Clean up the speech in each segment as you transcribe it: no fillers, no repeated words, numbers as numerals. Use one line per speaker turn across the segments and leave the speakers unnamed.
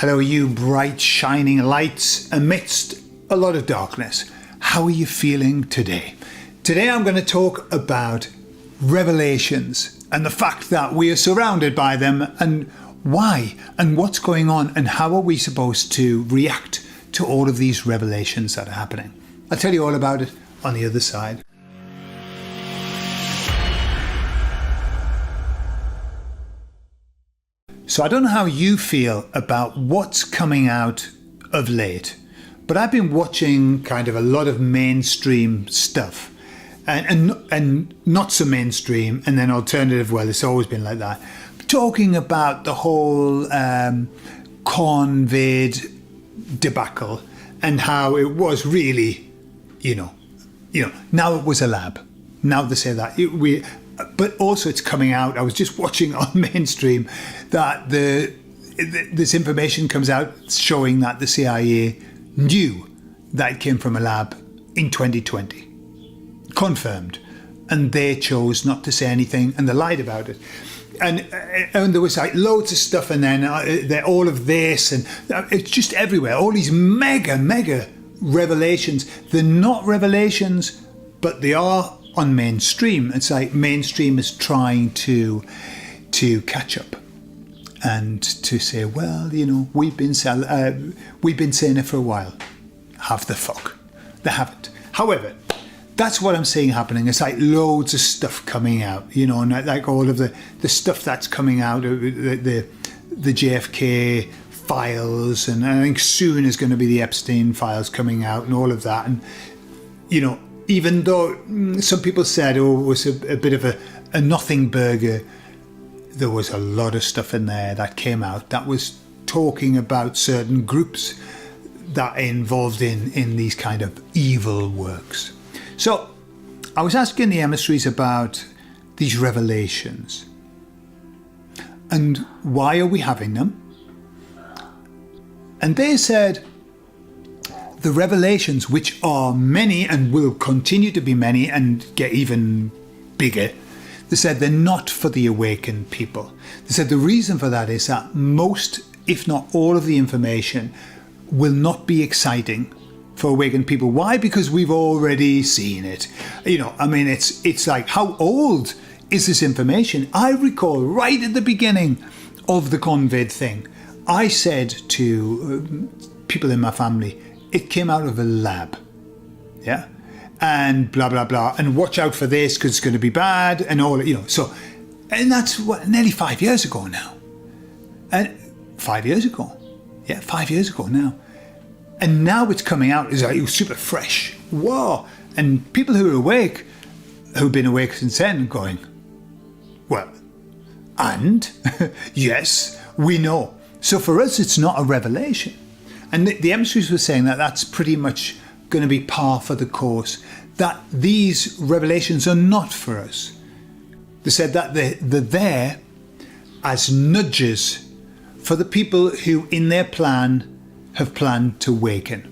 Hello, you bright, shining lights amidst a lot of darkness. How are you feeling today? Today I'm going to talk about revelations and the fact that we are surrounded by them and why and what's going on and how are we supposed to react to all of these revelations that are happening. I'll tell you all about it on the other side. So I don't know how you feel about what's coming out of late, but I've been watching kind of a lot of mainstream stuff and not so mainstream and then alternative. Well, it's always been like that. Talking about the whole COVID debacle and how it was really, now it was a lab. Now they say that but also it's coming out. I was just watching on mainstream that this information comes out showing that the CIA knew that it came from a lab in 2020. Confirmed. And they chose not to say anything and they lied about it. And there was like loads of stuff and then all of this and it's just everywhere. All these mega revelations. They're not revelations, but they are on mainstream. It's like mainstream is trying to catch up and to say, well, we've been saying it for a while. Have the fuck. They haven't. However, that's what I'm seeing happening. It's like loads of stuff coming out, and like all of the stuff that's coming out, the JFK files, and I think soon is going to be the Epstein files coming out and all of that. And, even though some people said, it was a bit of a nothing burger, there was a lot of stuff in there that came out that was talking about certain groups that are involved in these kind of evil works. So I was asking the emissaries about these revelations and why are we having them? And they said the revelations, which are many and will continue to be many and get even bigger, they said they're not for the awakened people. They said the reason for that is that most, if not all of the information will not be exciting for awakened people. Why? Because we've already seen it. It's like, how old is this information? I recall right at the beginning of the COVID thing, I said to people in my family, it came out of a lab, yeah? And blah, blah, blah, and watch out for this because it's going to be bad and all, So, and that's nearly 5 years ago now. And 5 years ago. Yeah, 5 years ago now. And now it's coming out, it's like super fresh. Whoa. And people who are awake, who've been awake since then, going, well, and yes, we know. So for us, it's not a revelation. And the emissaries were saying that that's pretty much going to be par for the course, that these revelations are not for us. They said that they're there as nudges for the people who in their plan have planned to awaken,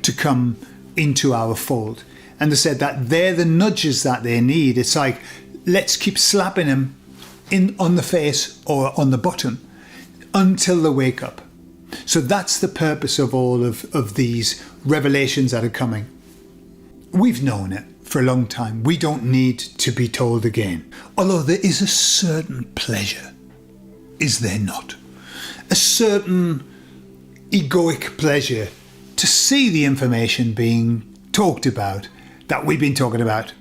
to come into our fold. And they said that they're the nudges that they need. It's like, let's keep slapping them on the face or on the bottom until they wake up. So that's the purpose of all of these revelations that are coming. We've known it for a long time. We don't need to be told again. Although there is a certain pleasure, is there not? A certain egoic pleasure to see the information being talked about that we've been talking about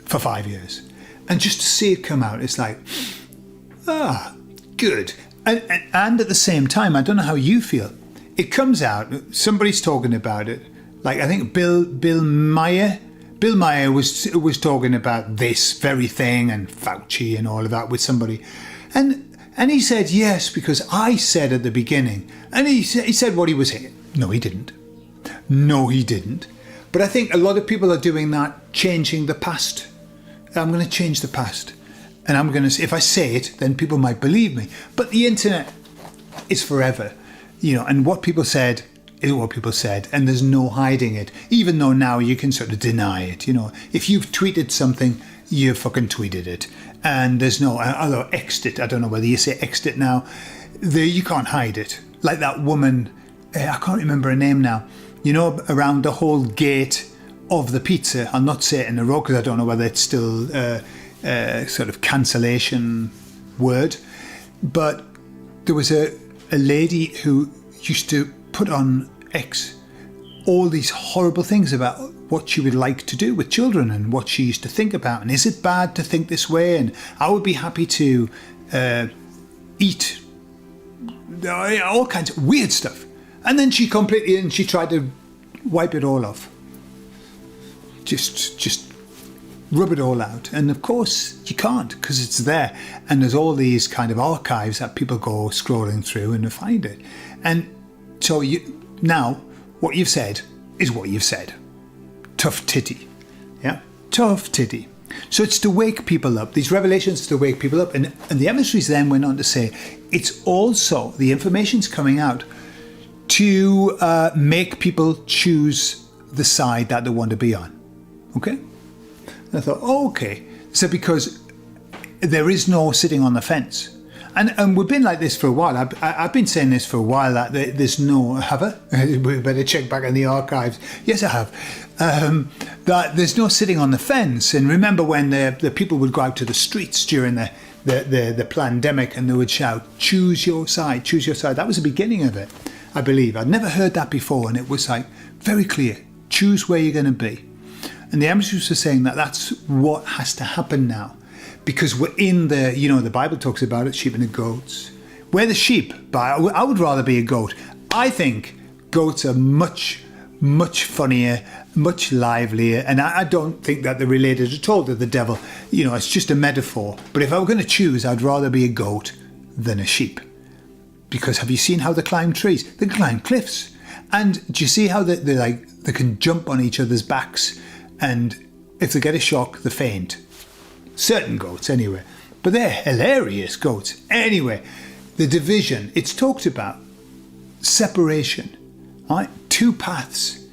for 5 years. And just to see it come out, it's like, good. And at the same time, I don't know how you feel. It comes out, somebody's talking about it. Like, I think Bill Maher was talking about this very thing and Fauci and all of that with somebody. And he said, yes, because I said at the beginning. And he said what he was saying. No, he didn't. But I think a lot of people are doing that, changing the past. I'm going to change the past. And I'm going to, if I say it, then people might believe me. But the internet is forever, and what people said is what people said, and there's no hiding it. Even though now you can sort of deny it, if you've tweeted something, you fucking tweeted it. And there's no, although Xed it, I don't know whether you say Xed it now, you can't hide it. like that woman, I can't remember her name now, around the whole gate of the pizza. I'll not say it in a row because I don't know whether it's still sort of cancellation word. But there was a lady who used to put on X all these horrible things about what she would like to do with children and what she used to think about. And is it bad to think this way? And I would be happy to eat all kinds of weird stuff. And then she tried to wipe it all off. Just rub it all out. And of course you can't, because it's there. And there's all these kind of archives that people go scrolling through and find it. And so now what you've said is what you've said. Tough titty. Yeah? Tough titty. So it's to wake people up. These revelations to wake people up. And the emissaries then went on to say, it's also, the information's coming out to make people choose the side that they want to be on. Okay? And I thought, okay. So because there is no sitting on the fence. And we've been like this for a while. I've been saying this for a while, that there's no... Have I? We better check back in the archives. Yes, I have. That there's no sitting on the fence. And remember when the people would go out to the streets during the pandemic and they would shout, choose your side, choose your side. That was the beginning of it, I believe. I'd never heard that before. And it was like very clear. Choose where you're going to be. And the emissaries were saying that that's what has to happen now. Because we're in the Bible talks about it, sheep and the goats. We're the sheep, but I would rather be a goat. I think goats are much, much funnier, much livelier, and I don't think that they're related at all to the devil. It's just a metaphor. But if I were going to choose, I'd rather be a goat than a sheep. Because have you seen how they climb trees? They climb cliffs. And do you see how they can jump on each other's backs, and if they get a shock, they faint? Certain goats, anyway. But they're hilarious goats. Anyway, the division, it's talked about. Separation. Right? Two paths.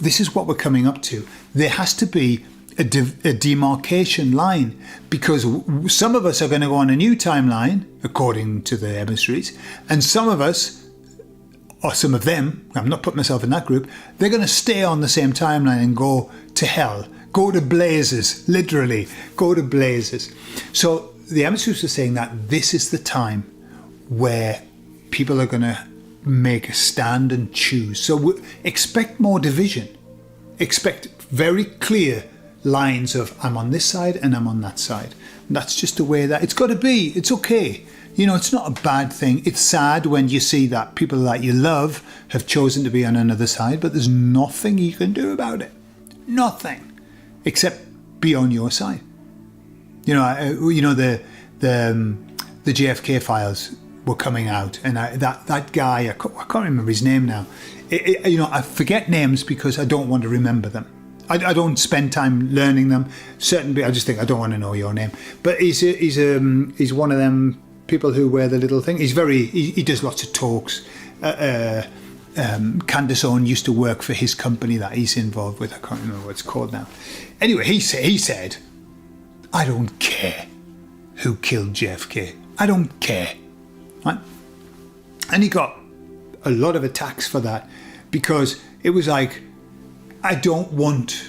This is what we're coming up to. There has to be a demarcation line, because some of us are going to go on a new timeline, according to the emissaries, and some of us, or some of them, I'm not putting myself in that group, they're going to stay on the same timeline and go to hell. Go to blazes, literally, go to blazes. So the emissaries are saying that this is the time where people are going to make a stand and choose. So expect more division. Expect very clear lines of I'm on this side and I'm on that side. And that's just the way that it's got to be. It's okay. It's not a bad thing. It's sad when you see that people that you love have chosen to be on another side, but there's nothing you can do about it. Nothing. Except be on your side. The JFK files were coming out, and that guy, I can't remember his name now. I forget names because I don't want to remember them. I don't spend time learning them. Certainly, I just think I don't want to know your name. But he's one of them people who wear the little thing. He does lots of talks. Candace Owen used to work for his company that he's involved with. I can't remember what it's called now. Anyway, he said, I don't care who killed JFK. I don't care. Right? And he got a lot of attacks for that, because it was like, I don't want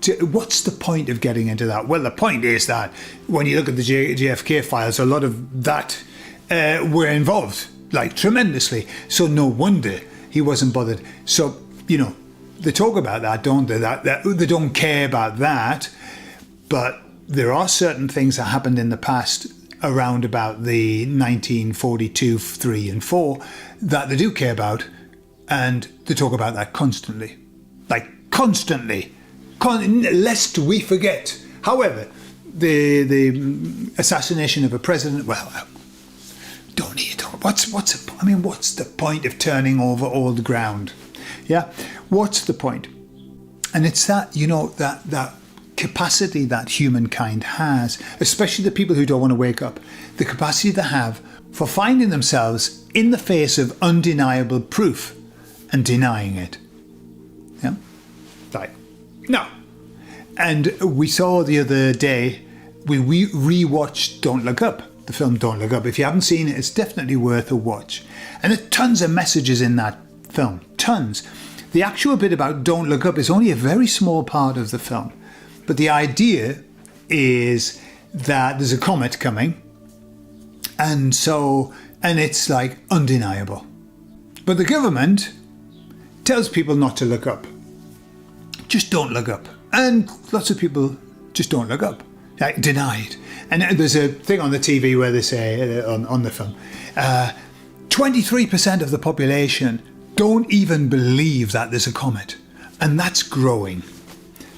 to... What's the point of getting into that? Well, the point is that when you look at the JFK files, a lot of that were involved, like tremendously. So no wonder he wasn't bothered. So, they talk about that, don't they? That they don't care about that. But there are certain things that happened in the past around about the 1942, 3 and 4 that they do care about. And they talk about that constantly. Like, constantly. Lest we forget. However, the assassination of a president, well, don't need to talk. What's the point of turning over old ground? Yeah, what's the point? And it's that that capacity that humankind has, especially the people who don't want to wake up, the capacity they have for finding themselves in the face of undeniable proof and denying it. Yeah, like no. And we saw the other day, we rewatched Don't Look Up. the film Don't Look Up. If you haven't seen it, it's definitely worth a watch. And there's tons of messages in that film, tons. The actual bit about Don't Look Up is only a very small part of the film. But the idea is that there's a comet coming, and it's like undeniable. But the government tells people not to look up. Just don't look up. And lots of people just don't look up. Like, denied. And there's a thing on the TV where they say, on the film, 23% of the population don't even believe that there's a comet. And that's growing.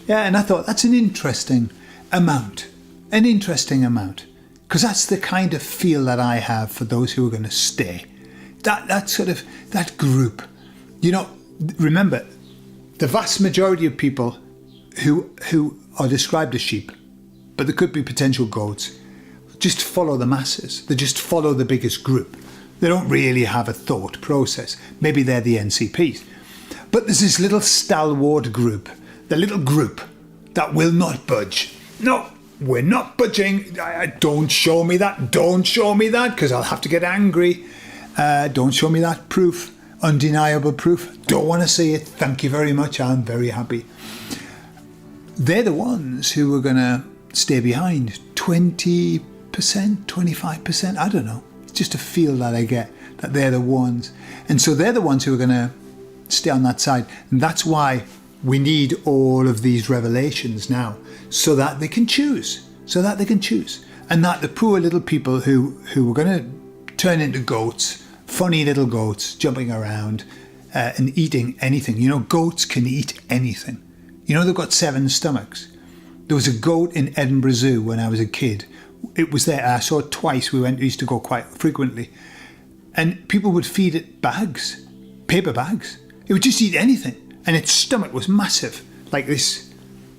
Yeah, and I thought that's an interesting amount. An interesting amount. Because that's the kind of feel that I have for those who are going to stay. That sort of, that group. You know, remember, the vast majority of people who are described as sheep, but there could be potential goats, just follow the masses. They just follow the biggest group. They don't really have a thought process. Maybe they're the NCPs. But there's this little stalwart group, the little group that will not budge. No, we're not budging. Don't show me that. Don't show me that, because I'll have to get angry. Don't show me that proof. Undeniable proof. Don't want to see it. Thank you very much. I'm very happy. They're the ones who are going to stay behind. 20%, 25%, I don't know. It's just a feel that I get, that they're the ones. And so they're the ones who are going to stay on that side. And that's why we need all of these revelations now, so that they can choose. So that they can choose. And that the poor little people who are going to turn into goats, funny little goats, jumping around and eating anything. You know, goats can eat anything. You know, they've got 7 stomachs. There was a goat in Edinburgh Zoo when I was a kid. It was there. I saw it twice. We used to go quite frequently. And people would feed it bags, paper bags. It would just eat anything. And its stomach was massive, like this.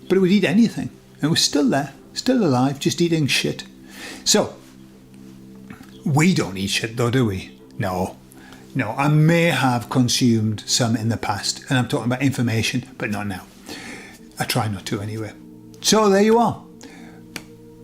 But it would eat anything. And it was still there, still alive, just eating shit. So, we don't eat shit though, do we? No. No, I may have consumed some in the past. And I'm talking about information, but not now. I try not to anyway. So there you are.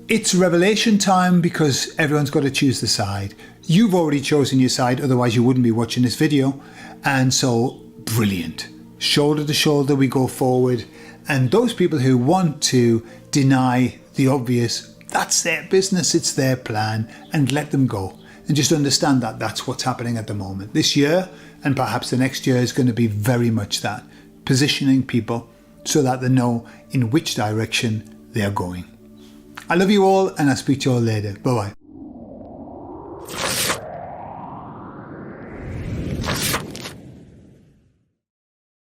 It's revelation time, because everyone's got to choose the side. You've already chosen your side, otherwise you wouldn't be watching this video. And so, brilliant. Shoulder to shoulder we go forward. And those people who want to deny the obvious, that's their business, it's their plan, and let them go. And just understand that that's what's happening at the moment. This year, and perhaps the next year, is going to be very much that. Positioning people so that they know in which direction they are going. I love you all, and I'll speak to you all later. Bye-bye.